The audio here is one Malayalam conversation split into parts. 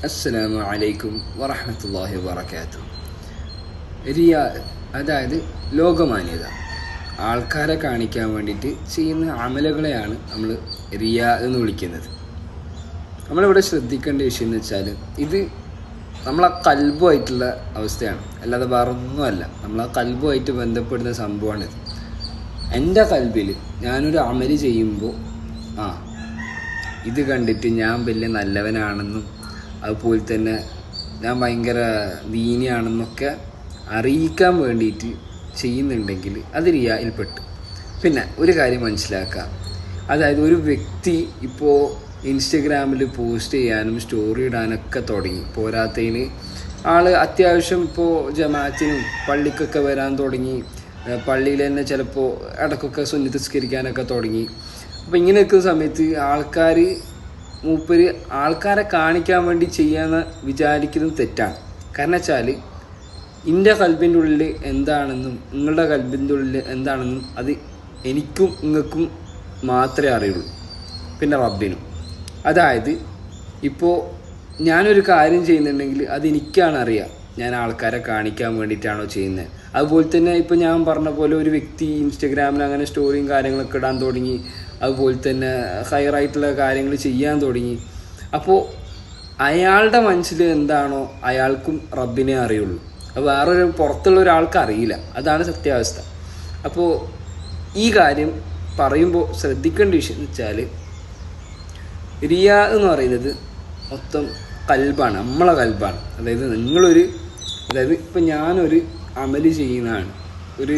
അസ്സലാമു അലൈക്കും വറഹ്മത്തുള്ളാഹി വബറകാതുഹു. റിയ അതായത് ലോകമാന്യത, ആൾക്കാരെ കാണിക്കാൻ വേണ്ടിയിട്ട് ചെയ്യുന്ന അമലുകളെയാണ് നമ്മൾ റിയ എന്ന് വിളിക്കുന്നത്. നമ്മളിവിടെ ശ്രദ്ധിക്കേണ്ട വിഷയം എന്ന് വെച്ചാൽ ഇത് നമ്മളെ കൽബുമായിട്ടുള്ള അവസ്ഥയാണ്, അല്ലാതെ വേറൊന്നുമല്ല. നമ്മളെ കൽബുമായിട്ട് ബന്ധപ്പെടുന്ന സംഭവമാണിത്. എൻ്റെ കൽബിൽ ഞാനൊരു അമല് ചെയ്യുമ്പോൾ ഇത് കണ്ടിട്ട് ഞാൻ വലിയ നല്ലവനാണെന്നും അതുപോലെ തന്നെ ഞാൻ ഭയങ്കര ദീനിയാണെന്നൊക്കെ അറിയിക്കാൻ വേണ്ടിയിട്ട് ചെയ്യുന്നുണ്ടെങ്കിൽ അത് റിയായിൽപ്പെട്ടു. പിന്നെ ഒരു കാര്യം മനസ്സിലാക്കുക, അതായത് ഒരു വ്യക്തി ഇപ്പോൾ ഇൻസ്റ്റഗ്രാമിൽ പോസ്റ്റ് ചെയ്യാനും സ്റ്റോറി ഇടാനൊക്കെ തുടങ്ങി. പോരാത്തതിന് ആൾ അത്യാവശ്യം ഇപ്പോൾ ജമാഅത്തിനും പള്ളിക്കൊക്കെ വരാൻ തുടങ്ങി. പള്ളിയിൽ തന്നെ ചിലപ്പോൾ ഇടയ്ക്കൊക്കെ സുന്നത്ത് നിസ്കരിക്കാനൊക്കെ തുടങ്ങി. അപ്പോൾ ഇങ്ങനെ നിൽക്കുന്ന സമയത്ത് ആൾക്കാരെ കാണിക്കാൻ വേണ്ടി ചെയ്യാന്ന് വിചാരിക്കുന്നത് തെറ്റാണ്. കാരണം വെച്ചാൽ എൻ്റെ കൽബിൻ്റെ ഉള്ളിൽ എന്താണെന്നും നിങ്ങളുടെ കൽബിൻ്റെ ഉള്ളിൽ എന്താണെന്നും അത് എനിക്കും നിങ്ങൾക്കും മാത്രമേ അറിയുള്ളൂ, പിന്നെ റബ്ബിനും. അതായത് ഇപ്പോൾ ഞാനൊരു കാര്യം ചെയ്യുന്നുണ്ടെങ്കിൽ അത് എനിക്കാണ് അറിയുക, ഞാൻ ആൾക്കാരെ കാണിക്കാൻ വേണ്ടിയിട്ടാണോ ചെയ്യുന്നത്. അതുപോലെ തന്നെ ഇപ്പോൾ ഞാൻ പറഞ്ഞ പോലെ ഒരു വ്യക്തി ഇൻസ്റ്റഗ്രാമിൽ അങ്ങനെ സ്റ്റോറിയും കാര്യങ്ങളൊക്കെ ഇടാൻ തുടങ്ങി, അതുപോലെ തന്നെ ഹയറായിട്ടുള്ള കാര്യങ്ങൾ ചെയ്യാൻ തുടങ്ങി. അപ്പോൾ അയാളുടെ മനസ്സിൽ എന്താണോ അയാൾക്കും റബ്ബിനെ അറിയുള്ളൂ, അത് വേറൊരു പുറത്തുള്ള ഒരാൾക്ക് അറിയില്ല. അതാണ് സത്യാവസ്ഥ. അപ്പോൾ ഈ കാര്യം പറയുമ്പോൾ ശ്രദ്ധിക്കേണ്ട വിഷയം എന്ന് വെച്ചാൽ റിയ എന്ന് പറയുന്നത് മൊത്തം കൽബാണ്, നമ്മളെ കൽബാണ്. അതായത് ഇപ്പം ഞാനൊരു അമല് ചെയ്യുന്നതാണ്, ഒരു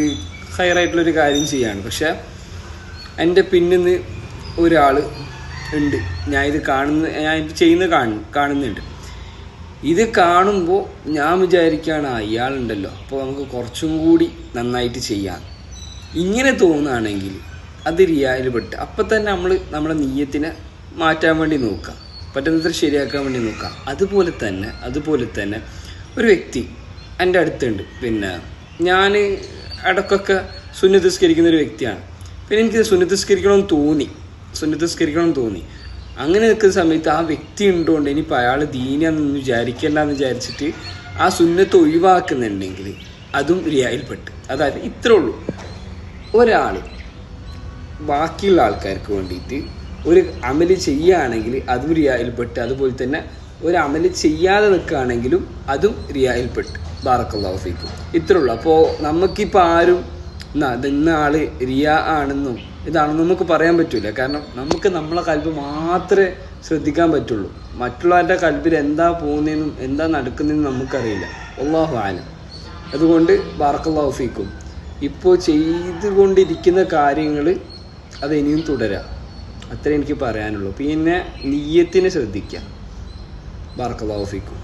ഹയറായിട്ടുള്ളൊരു കാര്യം ചെയ്യാണ്, പക്ഷേ എൻ്റെ പിന്നിന്ന് ഒരാൾ ഉണ്ട്, ഞാൻ ഇത് കാണുന്നുണ്ട്. ഇത് കാണുമ്പോൾ ഞാൻ വിചാരിക്കുകയാണ് ഇയാളുണ്ടല്ലോ, അപ്പോൾ നമുക്ക് കുറച്ചും കൂടി നന്നായിട്ട് ചെയ്യാം. ഇങ്ങനെ തോന്നുകയാണെങ്കിൽ അത് റിയായിൽ പെട്ട്. അപ്പം തന്നെ നമ്മളെ നീയത്തിനെ മാറ്റാൻ വേണ്ടി നോക്കുക, പറ്റുന്നത്ര ശരിയാക്കാൻ വേണ്ടി നോക്കുക. അതുപോലെ തന്നെ ഒരു വ്യക്തി എൻ്റെ അടുത്തുണ്ട്, പിന്നെ ഞാൻ ഇടയ്ക്കൊക്കെ സുന്നത്ത് നിസ്കരിക്കുന്ന ഒരു വ്യക്തിയാണ്. പിന്നെ എനിക്ക് സുന്നത്ത് നിസ്കരിക്കണം തോന്നി. അങ്ങനെ നിൽക്കുന്ന സമയത്ത് ആ വ്യക്തി ഉണ്ടോണ്ട് ഇനിയിപ്പോൾ അയാൾ ദീനിയാണെന്ന് വിചാരിക്കണ്ടെന്ന് വിചാരിച്ചിട്ട് ആ സുന്നത്ത് ഒഴിവാക്കുന്നുണ്ടെങ്കിൽ അതും റിയായിൽപ്പെട്ട്. അതായത് ഇത്രേ ഉള്ളൂ, ഒരാൾ ബാക്കിയുള്ള ആൾക്കാർക്ക് വേണ്ടിയിട്ട് ഒരു അമല് ചെയ്യുകയാണെങ്കിൽ അതും റിയായിൽപ്പെട്ട്. അതുപോലെ തന്നെ ഒരു അമല് ചെയ്യാതെ നിൽക്കുകയാണെങ്കിലും അതും റിയായിൽപ്പെട്ട്. ബാറക്കല്ലാഹു ഫീക്കും. ഇത്രേ ഉള്ളൂ. അപ്പോൾ നമുക്കിപ്പോൾ ആരും ഇന്ന ആള് റിയ ആണെന്നും ഇതാണെന്നും നമുക്ക് പറയാൻ പറ്റില്ല. കാരണം നമുക്ക് നമ്മളെ കൽബ് മാത്രമേ ശ്രദ്ധിക്കാൻ പറ്റുള്ളൂ. മറ്റുള്ളവരുടെ കൽബിൽ എന്താ പോകുന്നതെന്നും എന്താ നടക്കുന്നതെന്നും നമുക്കറിയില്ല. അല്ലാഹു അഅലം. അതുകൊണ്ട് ബാറക്കല്ലാഹു ഫീക്കും, ഇപ്പോൾ ചെയ്തുകൊണ്ടിരിക്കുന്ന കാര്യങ്ങൾ അത് ഇനിയും തുടരാം, അത്രേ എനിക്ക് പറയാനുള്ളൂ. പിന്നെ നിയ്യത്തിനെ ശ്രദ്ധിക്കുക. ബാറക്കല്ലാഹു ഫീക്കും.